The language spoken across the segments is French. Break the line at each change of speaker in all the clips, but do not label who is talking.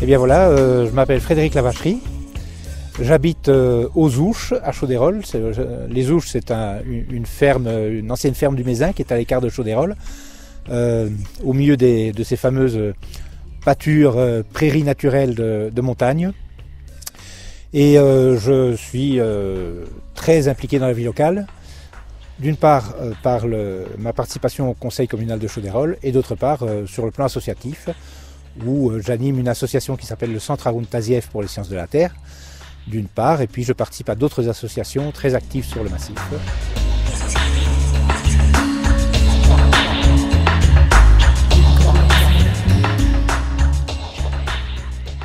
Eh bien voilà, je m'appelle Frédéric Lavacherie, j'habite aux Ouches, à Chauderolles. Les Ouches, c'est une ancienne ferme du Mézin qui est à l'écart de Chauderolles, au milieu de ces fameuses pâtures, prairies naturelles de montagne. Et je suis très impliqué dans la vie locale, d'une part par ma participation au conseil communal de Chauderolles et d'autre part sur le plan associatif, où j'anime une association qui s'appelle le Centre Haroun Tazieff pour les sciences de la Terre, d'une part, et puis je participe à d'autres associations très actives sur le massif.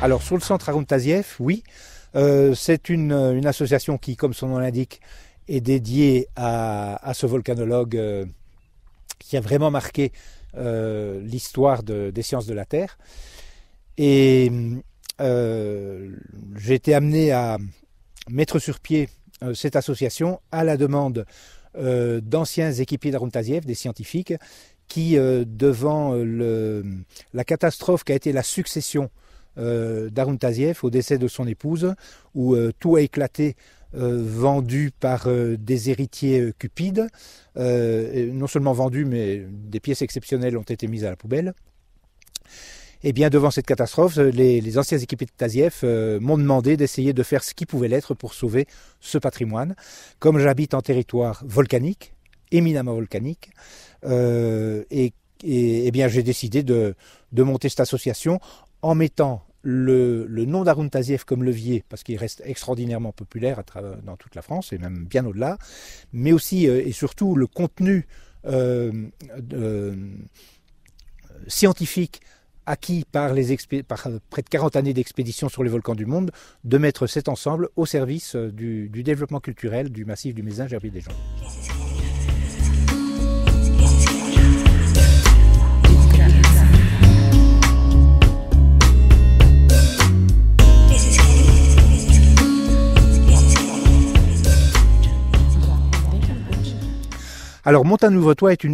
Alors sur le Centre Haroun Tazieff, oui, c'est une association qui, comme son nom l'indique, est dédiée à ce volcanologue qui a vraiment marqué l'histoire des sciences de la Terre. Et j'ai été amené à mettre sur pied cette association à la demande d'anciens équipiers d'Haroun Tazieff, des scientifiques, qui, devant la catastrophe qu'a été la succession d'Haroun Tazieff au décès de son épouse, où tout a éclaté, vendu par des héritiers cupides, non seulement vendus, mais des pièces exceptionnelles ont été mises à la poubelle. Et bien devant cette catastrophe, les anciens équipiers de Tazieff m'ont demandé d'essayer de faire ce qui pouvait l'être pour sauver ce patrimoine. Comme j'habite en territoire volcanique, éminemment volcanique, et bien j'ai décidé de monter cette association en mettant le nom d'Haroun Tazieff comme levier, parce qu'il reste extraordinairement populaire dans toute la France et même bien au-delà, mais aussi et surtout le contenu scientifique acquis par près de 40 années d'expédition sur les volcans du monde, de mettre cet ensemble au service du développement culturel du massif du Mézin Gerbier-des-Joncs. Alors Montagne Ouvre-toi est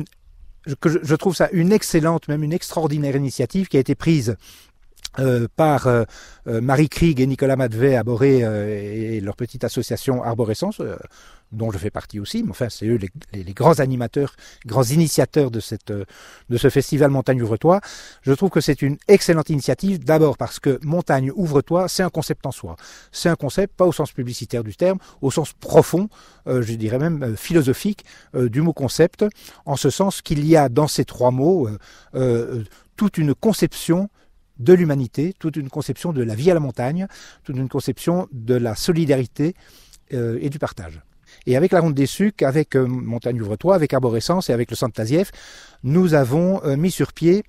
je trouve ça une excellente, même une extraordinaire initiative qui a été prise par Marie Krieg et Nicolas Madvet à Boré et leur petite association Arborescence, dont je fais partie aussi, mais enfin c'est eux les grands animateurs, grands initiateurs de ce festival Montagne Ouvre-toi. Je trouve que c'est une excellente initiative, d'abord parce que Montagne Ouvre-toi, c'est un concept en soi. C'est un concept, pas au sens publicitaire du terme, au sens profond, je dirais même philosophique du mot concept, en ce sens qu'il y a dans ces trois mots toute une conception de l'humanité, toute une conception de la vie à la montagne, toute une conception de la solidarité et du partage. Et avec la Ronde des Sucs, avec Montagne Ouvre-toi, avec Arborescence et avec le Centre Tazieff, nous avons mis sur pied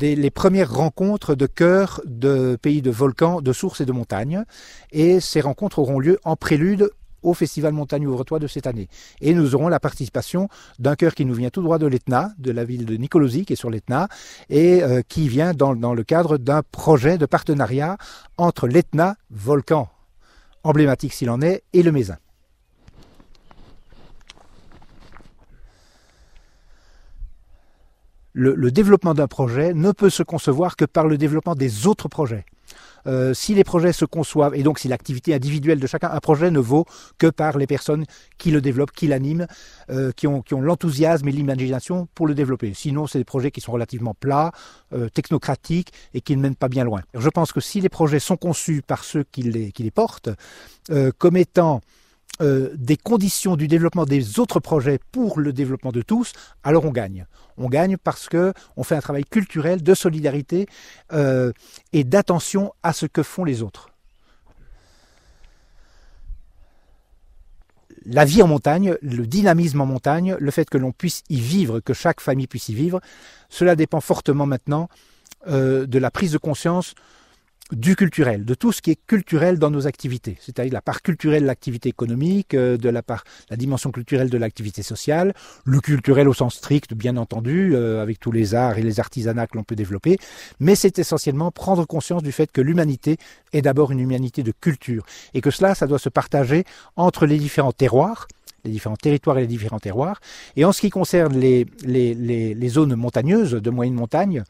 les premières rencontres de cœurs de pays de volcans, de sources et de montagnes. Et ces rencontres auront lieu en prélude au Festival Montagne Ouvre-toi de cette année. Et nous aurons la participation d'un chœur qui nous vient tout droit de l'Etna, de la ville de Nicolosie, qui est sur l'Etna, et qui vient dans le cadre d'un projet de partenariat entre l'Etna, volcan emblématique s'il en est, et le Mézin. Le développement d'un projet ne peut se concevoir que par le développement des autres projets. Si les projets se conçoivent, et donc si l'activité individuelle de chacun, un projet ne vaut que par les personnes qui le développent, qui l'animent, qui ont l'enthousiasme et l'imagination pour le développer. Sinon, c'est des projets qui sont relativement plats, technocratiques et qui ne mènent pas bien loin. Je pense que si les projets sont conçus par ceux qui les portent, comme étant des conditions du développement des autres projets pour le développement de tous, alors on gagne. On gagne parce qu'on fait un travail culturel de solidarité et d'attention à ce que font les autres. la vie en montagne, le dynamisme en montagne, le fait que l'on puisse y vivre, que chaque famille puisse y vivre, cela dépend fortement maintenant de la prise de conscience du culturel, de tout ce qui est culturel dans nos activités, c'est-à-dire la part culturelle de l'activité économique, la dimension culturelle de l'activité sociale, le culturel au sens strict, bien entendu, avec tous les arts et les artisanats que l'on peut développer, mais c'est essentiellement prendre conscience du fait que l'humanité est d'abord une humanité de culture, et que ça doit se partager entre les différents terroirs, les différents territoires et les différents terroirs. Et en ce qui concerne les zones montagneuses, de moyenne montagne,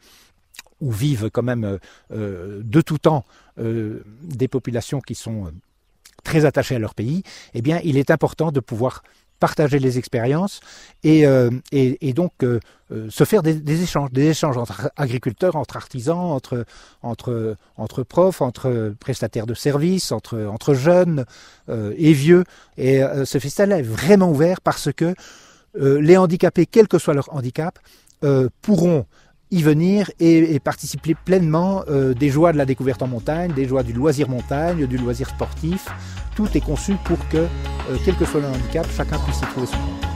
où vivent quand même de tout temps des populations qui sont très attachées à leur pays, eh bien, il est important de pouvoir partager les expériences et donc se faire des échanges entre agriculteurs, entre artisans, entre profs, entre prestataires de services, entre jeunes et vieux. Et ce festival est vraiment ouvert parce que les handicapés, quel que soit leur handicap, pourront y venir et participer pleinement des joies de la découverte en montagne, des joies du loisir montagne, du loisir sportif. Tout est conçu pour que, quel que soit le handicap, chacun puisse y trouver son compte.